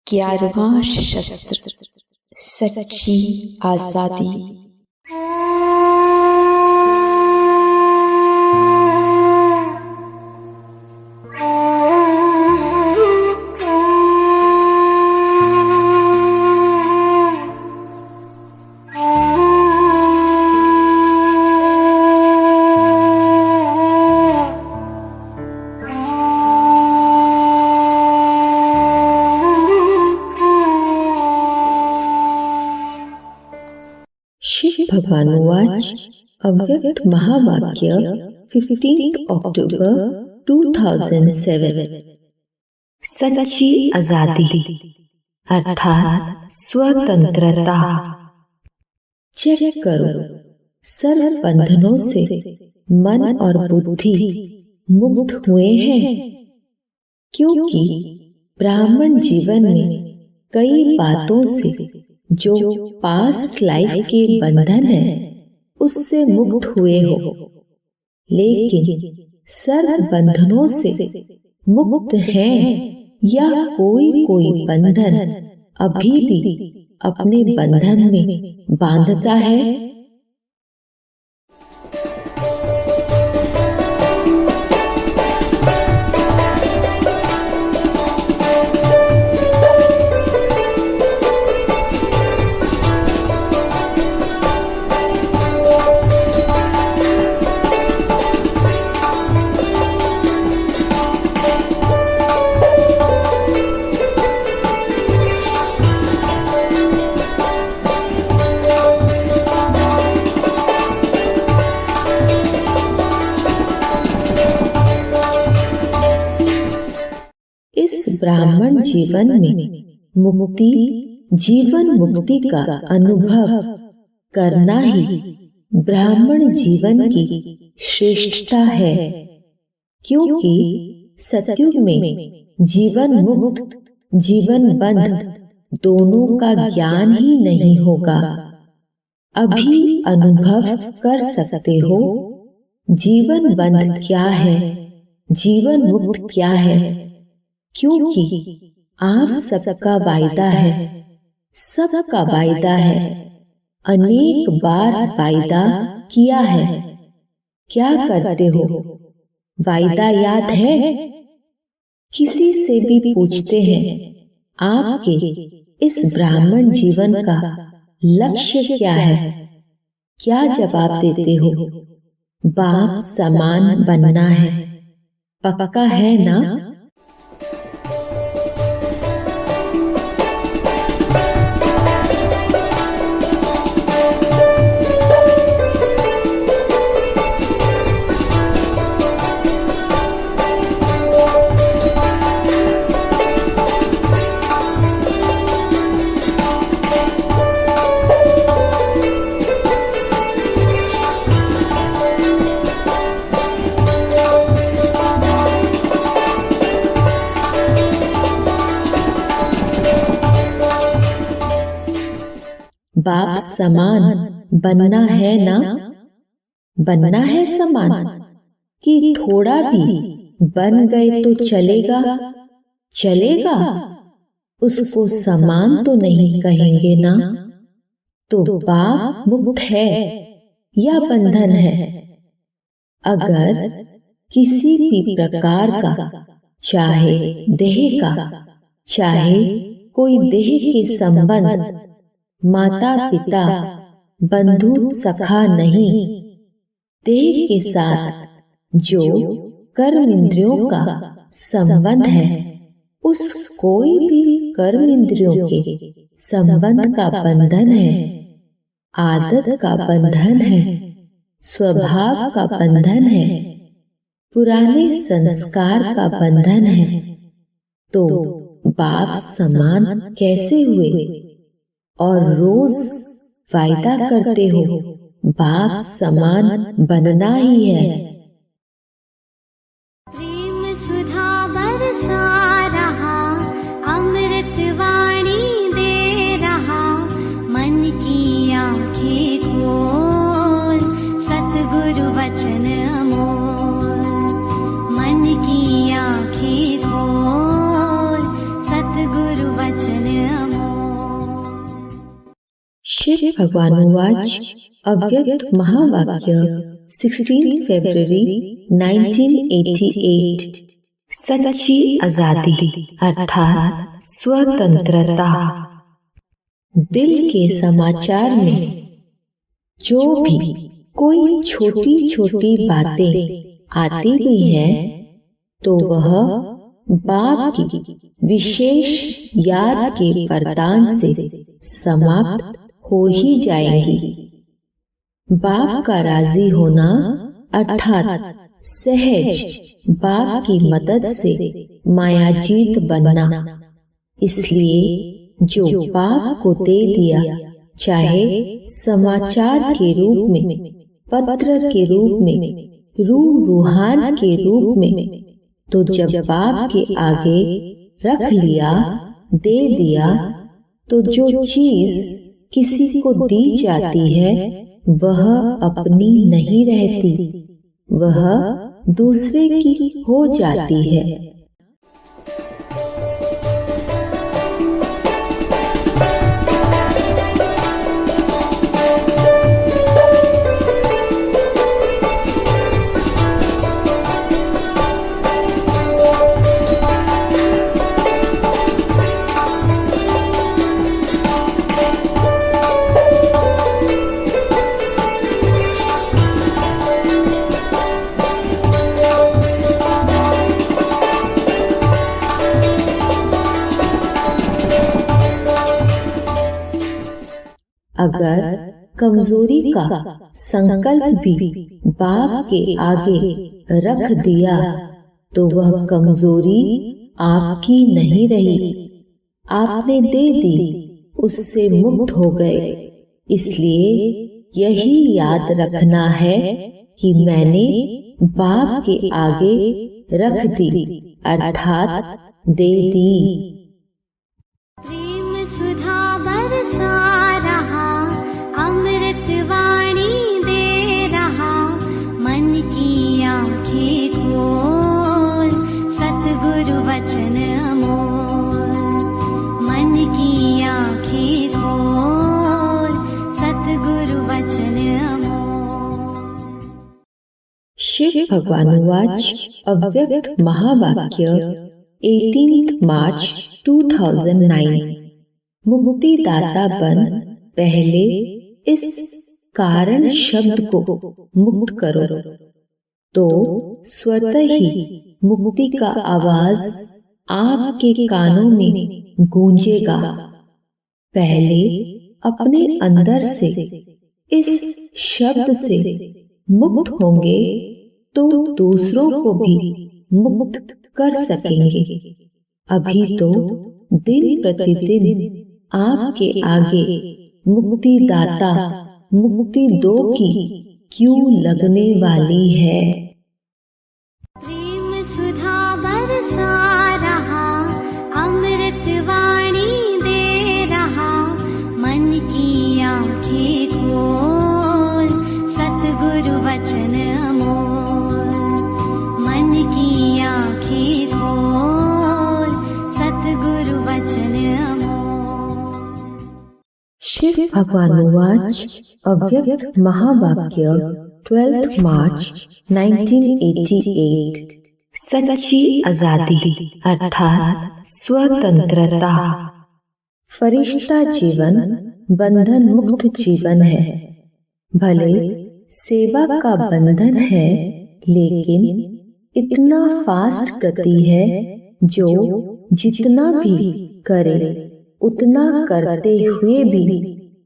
ग्यारहवां शस्त्र, सच्ची आजादी। शिव भगवानुवाच। अव्यक्त महावाक्य 15 अक्टूबर 2007। सच्ची आजादी अर्थात स्वतंत्रता। चेक करो, सर्व बंधनों से मन और बुद्धि मुक्त हुए हैं, क्योंकि ब्राह्मण जीवन में कई बातों से जो पास्ट लाइफ के बंधन है उससे मुक्त हुए हो, लेकिन सर्व बंधनों से मुक्त हैं या कोई कोई बंधन अभी भी अपने बंधन में बांधता है। इस ब्राह्मण जीवन में मुक्ति, जीवन मुक्ति का अनुभव करना ही ब्राह्मण जीवन की श्रेष्ठता है, क्योंकि सतयुग में जीवन मुक्त जीवन बंध दोनों का ज्ञान ही नहीं होगा। अभी अनुभव कर सकते हो जीवन बंध क्या है, जीवन मुक्त क्या है, क्योंकि आप सबका वायदा है, सबका वायदा है, अनेक बार वायदा किया है। क्या करते हो? वायदा याद है? किसी से भी पूछते हैं आपके इस ब्राह्मण जीवन का लक्ष्य क्या है, क्या जवाब देते हो? बाप समान बनना है। पक्का है ना? बाप समान बनना है ना? बनना है समान कि थोड़ा भी बन गए तो चलेगा? चलेगा, उसको समान तो नहीं कहेंगे ना। तो बाप मुक्त है या बंधन है? अगर किसी भी प्रकार का, चाहे देह का, चाहे कोई देह के संबंध, माता पिता बंधु सखा नहीं, देह के साथ जो कर्म इंद्रियों का संबंध है, उस कोई भी कर्म इंद्रियों के संबंध का बंधन है, आदत का बंधन है, स्वभाव का बंधन है, पुराने संस्कार का बंधन है। तो बाप समान कैसे हुए? और रोज वायदा करते हो बाप समान बनना ही है। प्रेम सुधा बरसा रहा भगवानुवाच अव्यक्त महावाक्य 16 फरवरी 1988। सच्ची आजादी अर्थात स्वतंत्रता। दिल के समाचार में जो भी कोई छोटी छोटी बातें आती हुई हैं तो वह बाप की विशेष याद के वरदान से समाप्त हो ही जाएंगी। बाप का राजी होना अर्थात सहज बाप की मदद से मायाजीत बनना। इसलिए जो बाप को दे दिया, चाहे समाचार के रूप में, पत्र के रूप में, रूहान के रूप में, तो जब बाप के आगे रख लिया, दे दिया, तो जो चीज किसी को दी जाती है वह अपनी नहीं रहती, वह दूसरे की हो जाती है। अगर कमजोरी का संकल्प भी बाप के आगे रख दिया तो वह कमजोरी आपकी नहीं रही, आपने दे दी, उससे मुक्त हो गए। इसलिए यही याद रखना है कि मैंने बाप के आगे रख दी अर्थात दे दी। प्रेम सुधा बरसा रहा, अमृत वाणी दे रहा, मन की आंखें खोल, सतगुरु वचन अमोल। मन की आंखें खोल, सतगुरु वचन अमोल। शिव भगवानुवाच अव्यक्त महावाक्य 18 मार्च 2009। मुक्तिदाता बन पहले इस कारण शब्द को मुक्त करो तो स्वतः ही मुक्ति का आवाज आपके कानों में गूंजेगा। पहले अपने अंदर से इस शब्द से मुक्त होंगे तो दूसरों को भी मुक्त कर सकेंगे। अभी तो दिन प्रतिदिन आपके आगे मुक्तिदाता मुक्ति दो की क्यों लगने वाली है। प्रेम सुधा बरसा रहा, अमृत वाणी दे रहा, मन की आंखें खोल, सतगुरु वचन अमोल। मन की आंखें खोल, सतगुरु वचन अमोल। शिव भगवानुवाच अव्यक्त महावाक्य 12 मार्च 1988। सच्ची आजादी अर्थात स्वतंत्रता। फरिश्ता जीवन बंधन मुक्त जीवन है। भले सेवा का बंधन है, लेकिन इतना फास्ट गति है जो जितना भी करे उतना करते हुए भी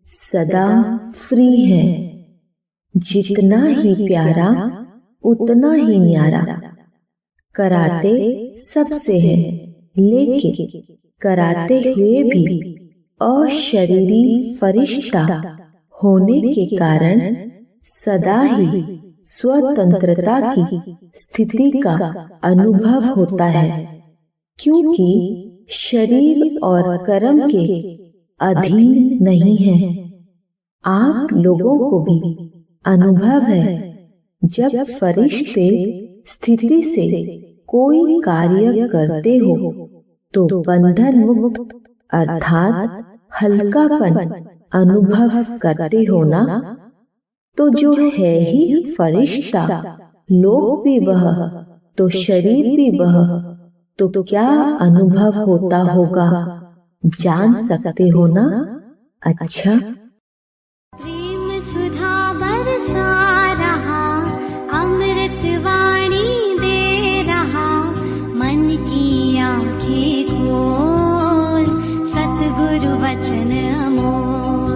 सदा फ्री है। जितना ही प्यारा उतना ही न्यारा। कराते सबसे है, लेकिन कराते हुए भी अशरीरी फरिश्ता होने के कारण सदा ही स्वतंत्रता की स्थिति का अनुभव होता है, क्योंकि शरीर और कर्म के अधीन नहीं है। आप लोगों को भी अनुभव है, जब फरिश्ते स्थिति से कोई कार्य करते हो तो बंधन मुक्त अर्थात हल्कापन अनुभव करते हो ना, तो जो है ही फरिश्ता, लोक भी वह, तो शरीर भी वह, तो क्या अनुभव होता होगा, जान सकते हो ना। अच्छा, प्रेम सुधा बरसा रहा, अमृत वाणी दे रहा, मन की आँखें खोल, सतगुरु वचन अमोल।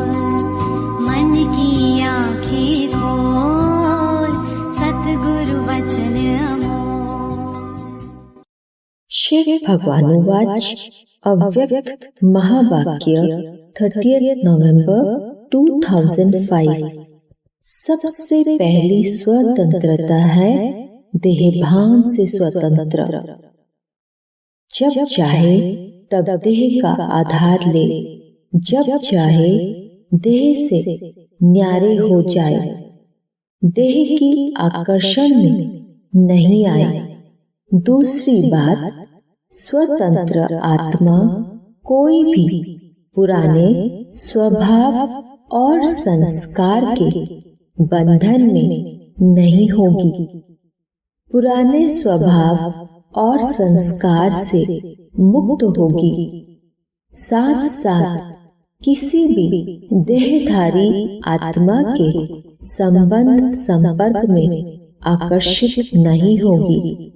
मन की आँखें खोल, सतगुरु वचन अमोल। शिव भगवानुवाच अव्यक्त महावाक्य 30 नवंबर 2005। सबसे पहली स्वतंत्रता है देहभान से स्वतंत्र। जब चाहे तब देह का आधार ले, जब चाहे देह से न्यारे हो जाए, देह की आकर्षण में नहीं आए। दूसरी बात, स्वतंत्र आत्मा कोई भी पुराने स्वभाव और संस्कार के बंधन में नहीं होगी। पुराने स्वभाव और संस्कार से मुक्त होगी। साथ साथ किसी भी देहधारी आत्मा के संबंध संपर्क में आकर्षित नहीं होगी।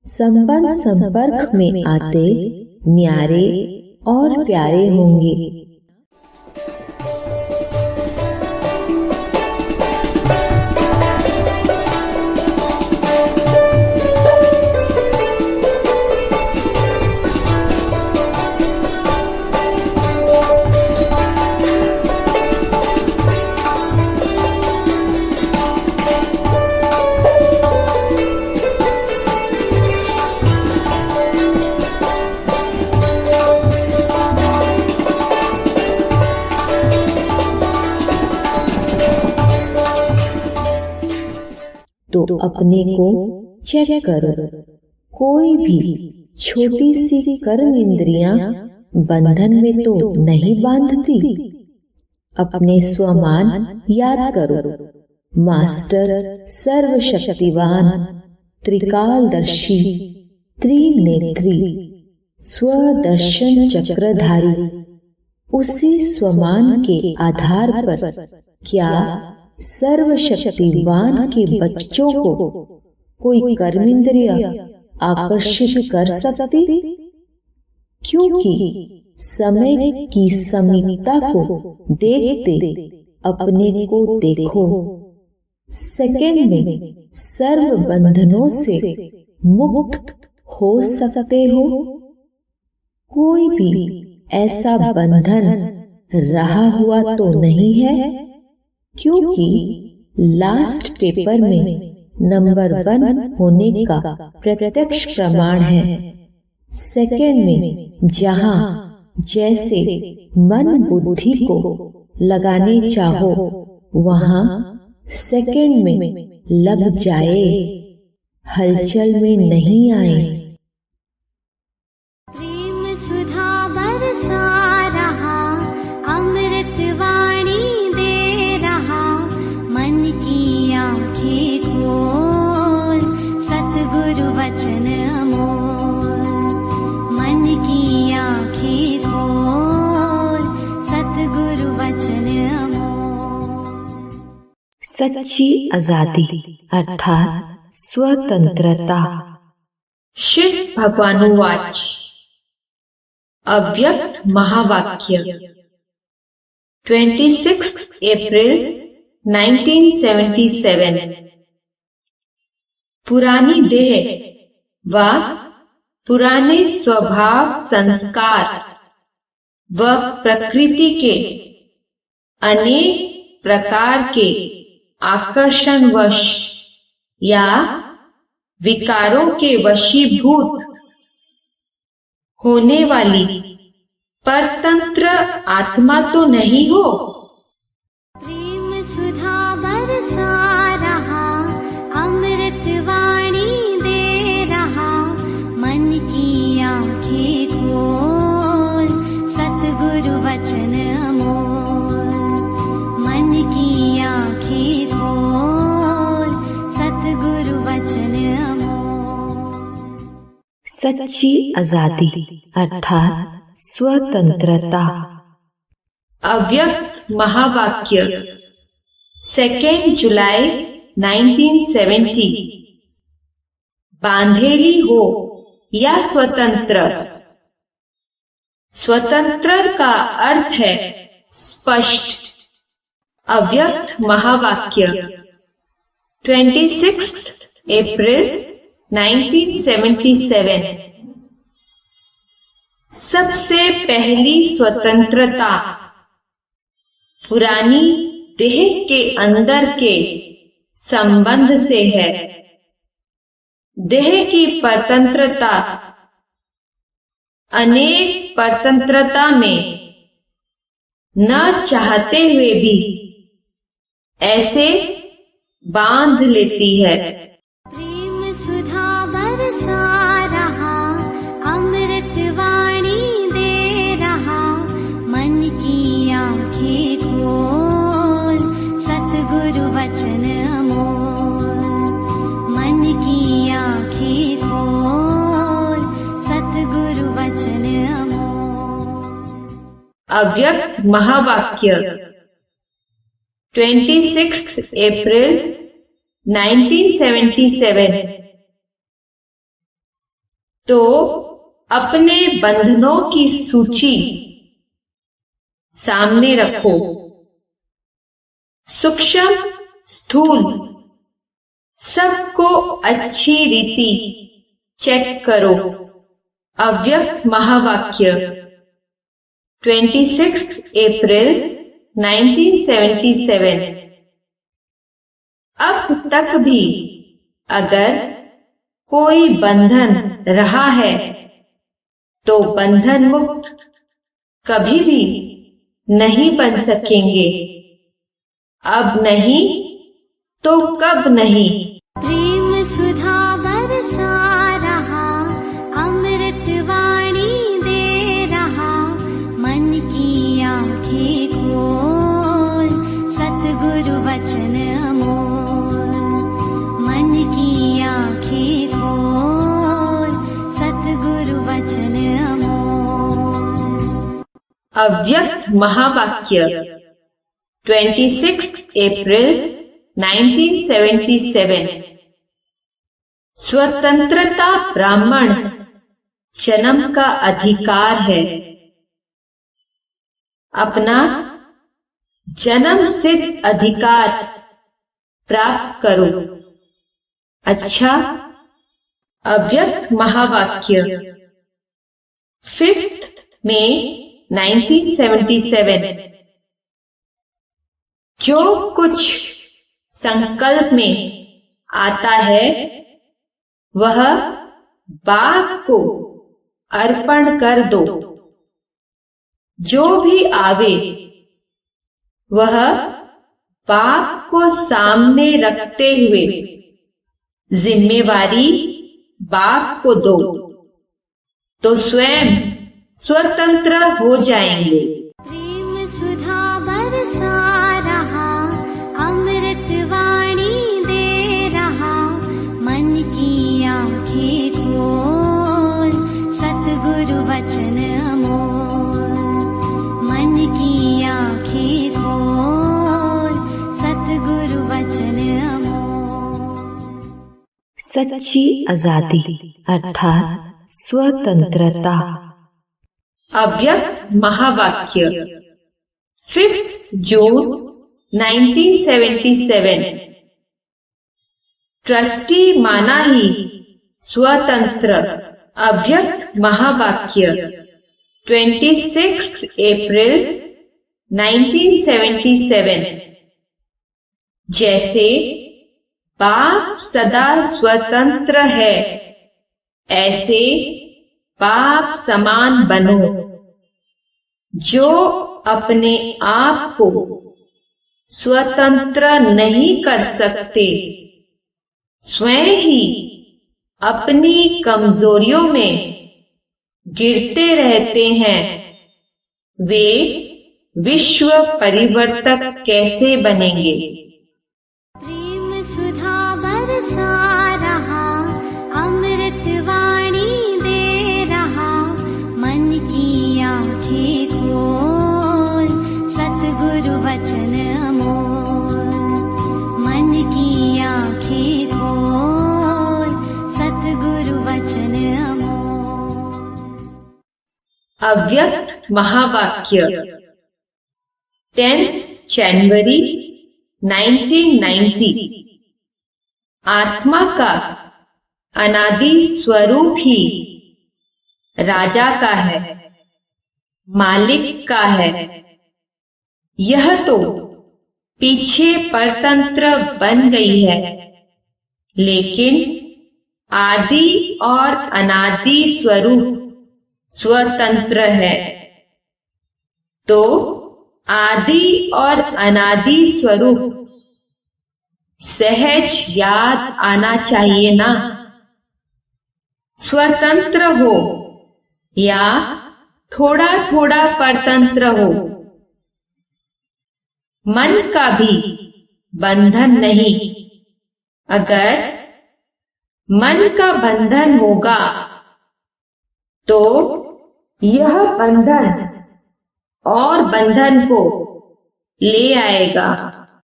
संबंध संपर्क में आते न्यारे और प्यारे होंगे। तो अपने को चेक करो। कोई भी छोटी सी कर्म इंद्रियां बंधन में तो नहीं बांधती। अपने स्वमान याद करो। मास्टर सर्वशक्तिवान, त्रिकालदर्शी, त्रिनेत्री, स्वदर्शन चक्रधारी, उसी स्वमान के आधार पर क्या सर्वशक्तिवान के बच्चों को कोई कर्मेंद्रिय आकर्षित कर सकती? क्योंकि समय की समीपता को देखते अपने को देखो। सेकंड में सर्व बंधनों से मुक्त हो सकते हो। कोई भी ऐसा बंधन रहा हुआ तो नहीं है, क्योंकि लास्ट पेपर में नंबर 1 होने का प्रत्यक्ष प्रमाण है। सेकंड में जहां जैसे मन बुद्धि को लगाने चाहो वहां सेकंड में लग जाए, हलचल में नहीं आए। प्रेम सुधा बरसा रहा, अमृत वाणी दे रहा, मन की आँखें खोल, सतगुरु वचन अमोल। मन की आँखें खोल, सतगुरु वचन अमोल। सच्ची आजादी अर्थात स्वतंत्रता। शिव भगवानुवाच अव्यक्त महावाक्य 26 अप्रैल 1977। पुरानी देह व पुराने स्वभाव संस्कार व प्रकृति के अनेक प्रकार के आकर्षणवश या विकारों के वशीभूत होने वाली परतंत्र आत्मा तो नहीं हो। प्रेम सुधा बरसा रहा, अमृत वाणी दे रहा, मन की आँखें खोल, सतगुरु वचन अमोल। सच्ची आजादी अर्थात स्वतंत्रता। अव्यक्त महावाक्य 2 जुलाई 1970। बांधेली हो या स्वतंत्र। स्वतंत्र का अर्थ है स्पष्ट। अव्यक्त महावाक्य 26 अप्रैल 1977। सबसे पहली स्वतंत्रता पुरानी देह के अंदर के संबंध से है। देह की परतंत्रता अनेक परतंत्रता में न चाहते हुए भी ऐसे बांध लेती है। प्रेम सुधा बरसा रहा, अमृत वाणी दे रहा, मन की आंखें खोल, सतगुरु वचन अमोल। मन की आंखें खोल, सतगुरु वचन अमोल। अव्यक्त महावाक्य 26 अप्रैल 1977। तो अपने बंधनों की सूची सामने रखो। सूक्ष्म स्थूल सबको अच्छी रीति चेक करो। अव्यक्त महावाक्य 26 अप्रैल 1977। अब तक भी अगर कोई बंधन रहा है तो बंधन मुक्त कभी भी नहीं बन सकेंगे। अब नहीं तो कब नहीं। प्रेम सुधा बरसा रहा, अमृत वाणी दे रहा, मन की आंखें खोल, सतगुरु वचन अमोल। मन की आंखें खोल, सतगुरु वचन अमोल। अव्यक्त महावाक्य 26 अप्रैल 1977। स्वतंत्रता ब्राह्मण जन्म का अधिकार है। अपना जन्म सिद्ध अधिकार प्राप्त करो। अच्छा, अव्यक्त महावाक्य 5 मई 1977। जो कुछ संकल्प में आता है वह बाप को अर्पण कर दो। जो भी आवे वह बाप को सामने रखते हुए जिम्मेवारी बाप को दो, तो स्वयं स्वतंत्र हो जाएंगे। प्रेम सुधा बरसा रहा, अमृत वाणी दे रहा, मन की आंखें खोल, सतगुरु वचन अमोल। मन की आंखें खोल, सतगुरु वचन अमोल। सच्ची आजादी अर्थात स्वतंत्रता। अव्यक्त महावाक्य 5 जून 1977। ट्रस्टी माना ही स्वतंत्र। अव्यक्त महावाक्य 26 अप्रैल 1977। जैसे बाप सदा स्वतंत्र है, ऐसे बाप समान बनो। जो अपने आप को स्वतंत्र नहीं कर सकते, स्वयं ही अपनी कमजोरियों में गिरते रहते हैं, वे विश्व परिवर्तक कैसे बनेंगे। प्रेम सुधा बरसा रहा, अमृत वाणी दे अव्यक्त महावाक्य 10th जनवरी 1990। आत्मा का अनादि स्वरूप ही राजा का है, मालिक का है। यह तो पीछे परतंत्र बन गई है, लेकिन आदि और अनादि स्वरूप स्वतंत्र है। तो आदि और अनादि स्वरूप सहज याद आना चाहिए ना। स्वतंत्र हो या थोड़ा थोड़ा परतंत्र हो, मन का भी बंधन नहीं। अगर मन का बंधन होगा तो यह बंधन और बंधन को ले आएगा।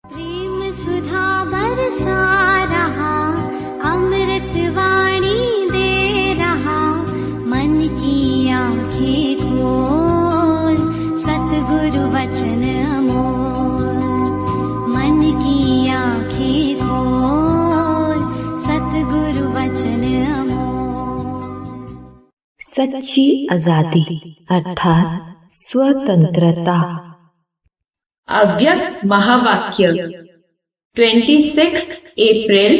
प्रेम सुधा बरसा रहा, अमृत वाणी दे रहा, मन की आँखें खोल, सतगुरु वचन अमोल। मन की आँखें खोल, सतगुरु वचन अमोल। सच्ची आजादी अर्थात स्वतंत्रता। अव्यक्त महावाक्य 26 अप्रैल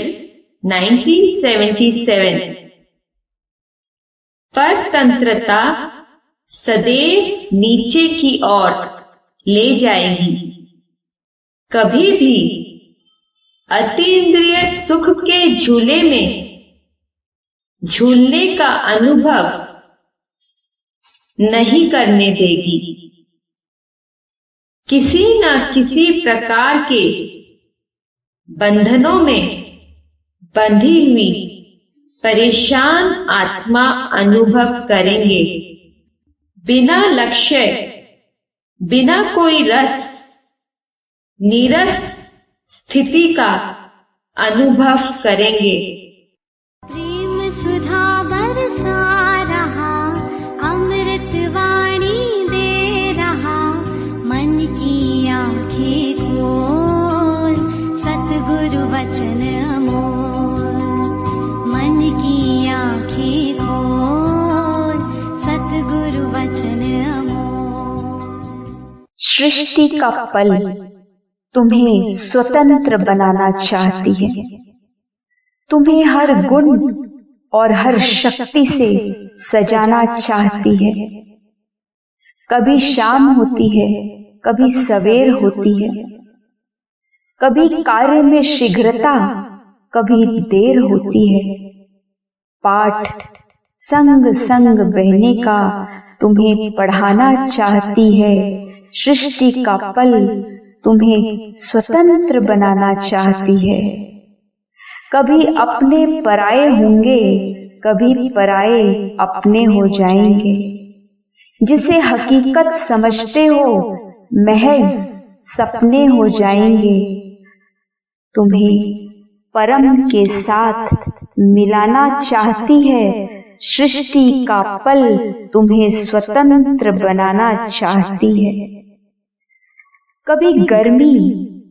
1977। परतंत्रता सदैव नीचे की ओर ले जाएगी। कभी भी अतीन्द्रिय सुख के झूले में झूलने का अनुभव नहीं करने देगी। किसी न किसी प्रकार के बंधनों में बंधी हुई परेशान आत्मा अनुभव करेंगे। बिना लक्ष्य, बिना कोई रस, नीरस स्थिति का अनुभव करेंगे। प्रेम सुधा बरसा रहा, अमृत वाणी दे रहा, मन की आँखें खोल, सतगुरु वचन अमोल। मन की आँखें खोल, सतगुरु वचन अमोल। सृष्टि का पल तुम्हें स्वतंत्र बनाना चाहती है। तुम्हें हर गुण और हर शक्ति से सजाना चाहती है। कभी शाम होती है, कभी सवेर होती है, कभी कार्य में शीघ्रता, कभी देर होती है। पाठ संग संग बहने का तुम्हें पढ़ाना चाहती है। सृष्टि का पल तुम्हें स्वतंत्र बनाना चाहती है। कभी अपने पराये होंगे, कभी पराये अपने हो जाएंगे। जिसे हकीकत समझते हो महज सपने हो जाएंगे। तुम्हें परम के साथ मिलाना चाहती है। सृष्टि का पल तुम्हें स्वतंत्र बनाना चाहती है। कभी गर्मी,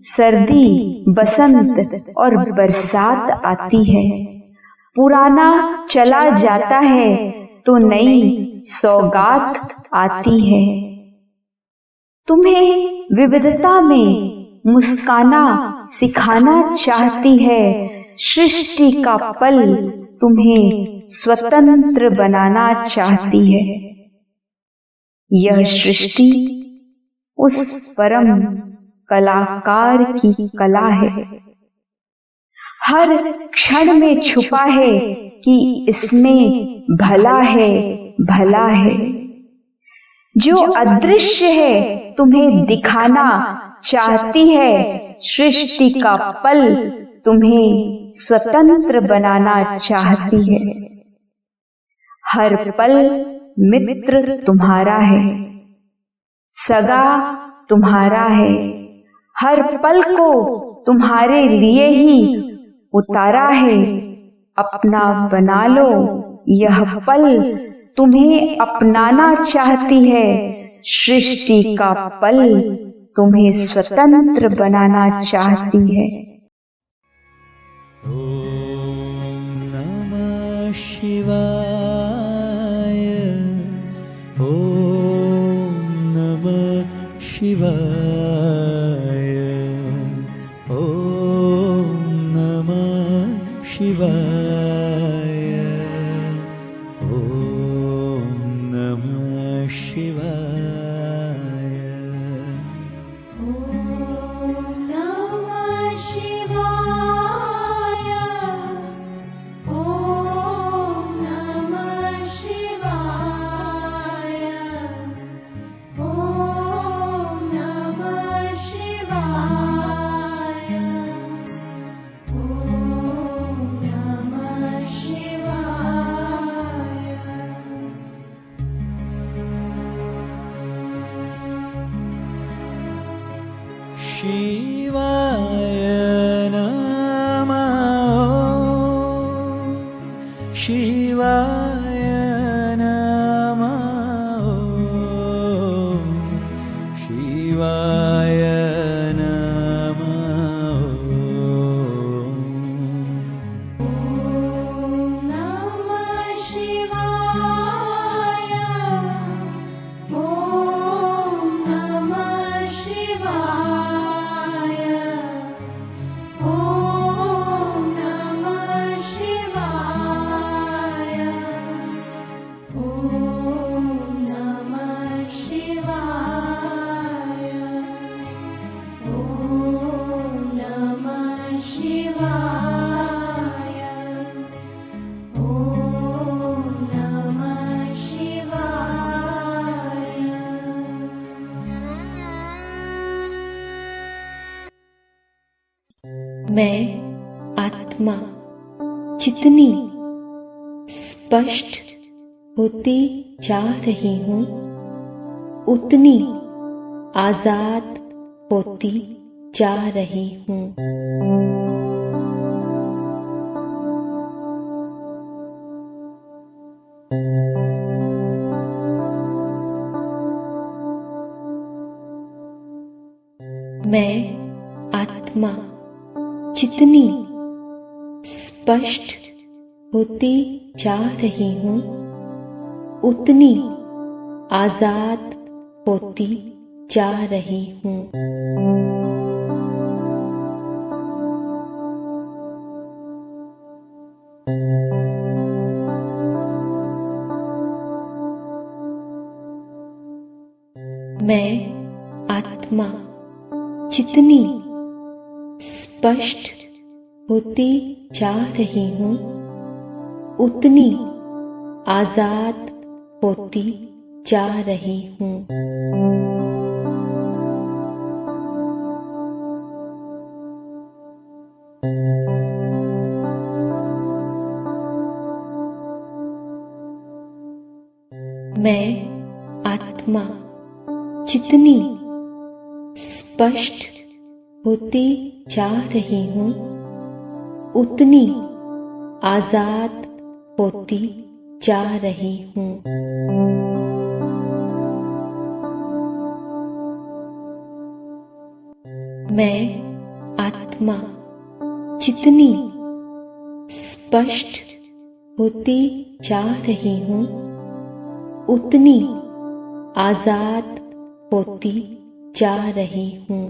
सर्दी, बसंत और बरसात आती है। पुराना चला जाता है तो नई सौगात आती है। तुम्हें विविधता में मुस्काना सिखाना चाहती है। सृष्टि का पल तुम्हें स्वतंत्र बनाना चाहती है। यह सृष्टि उस परम कलाकार की कला है। हर क्षण में छुपा है कि इसमें भला है, भला है। जो अदृश्य है तुम्हें दिखाना चाहती है। सृष्टि का पल तुम्हें स्वतंत्र बनाना चाहती है। हर पल मित्र तुम्हारा है, सगा तुम्हारा है। हर पल को तुम्हारे लिए ही उतारा है। अपना बना लो, यह पल तुम्हें अपनाना चाहती है, सृष्टि का पल तुम्हें स्वतंत्र बनाना चाहती है। ओम नमः शिवाय, ओम नमः शिवाय, ओम नमः शिवाय, ओम नमः शिवाय, ॐ नमः शिवाय, ॐ नमः शिवाय, ॐ नमः शिवाय, ॐ नमः शिवाय। शिवाय नमः, शिवाय नमः, शिवाय नमः, ॐ नमः शिवाय, ॐ नमः शिवाय, ॐ नमः शिवाय, ॐ नमः शिवाय, ॐ नमः शिवाय, ॐ नमः शिवाय। मैं आत्मा जितनी स्पष्ट होती जा रही हूँ, उतनी आजाद होती जा रही हूँ। मैं आत्मा जितनी स्पष्ट होती जा रही हूँ, उतनी आजाद होती जा रही हूँ। मैं आत्मा जितनी स्पष्ट होती जा रही हूँ, उतनी आजाद होती जा रही हूँ। मैं आत्मा जितनी स्पष्ट होती जा रही हूँ, उतनी आजाद होती जा रही हूँ। मैं आत्मा जितनी स्पष्ट होती जा रही हूँ, उतनी आजाद होती जा रही हूँ।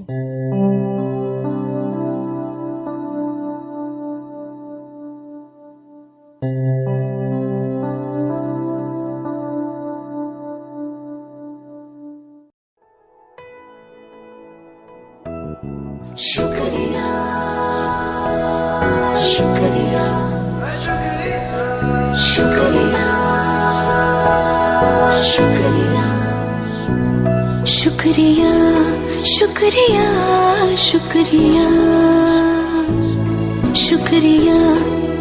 शुक्रिया, शुक्रिया, शुक्रिया, शुक्रिया, शुक्रिया, शुक्रिया, शुक्रिया, शुक्रिया,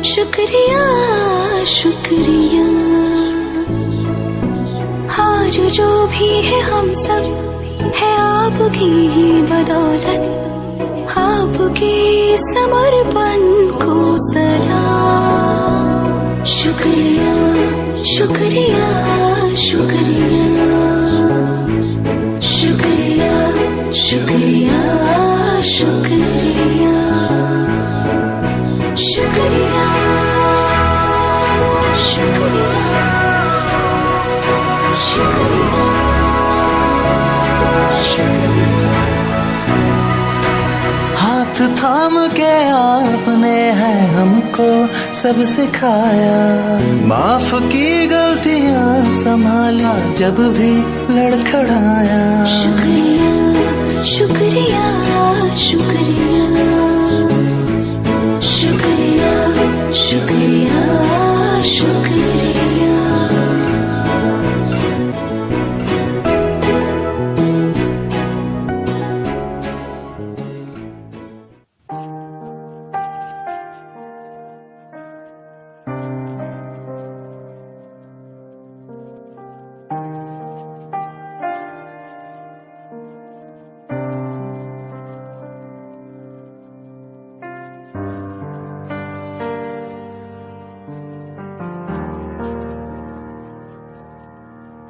शुक्रिया, शुक्रिया। आज जो भी है हम सब है आपकी ही बदौलत, आपके समर्पण को सलाम। शुक्रिया, शुक्रिया शुक्रिया शुक्रिया शुक्रिया शुक्रिया शुक्रिया शुक्रिया शुक्रिया शुक्रिया। हाथ थाम के आपने है हमको सब सिखाया, माफ की गलतियां संभाला जब भी लड़खड़ाया। शुक्रिया शुक्रिया शुक्रिया शुक्रिया शुक्रिया शुक्रिया।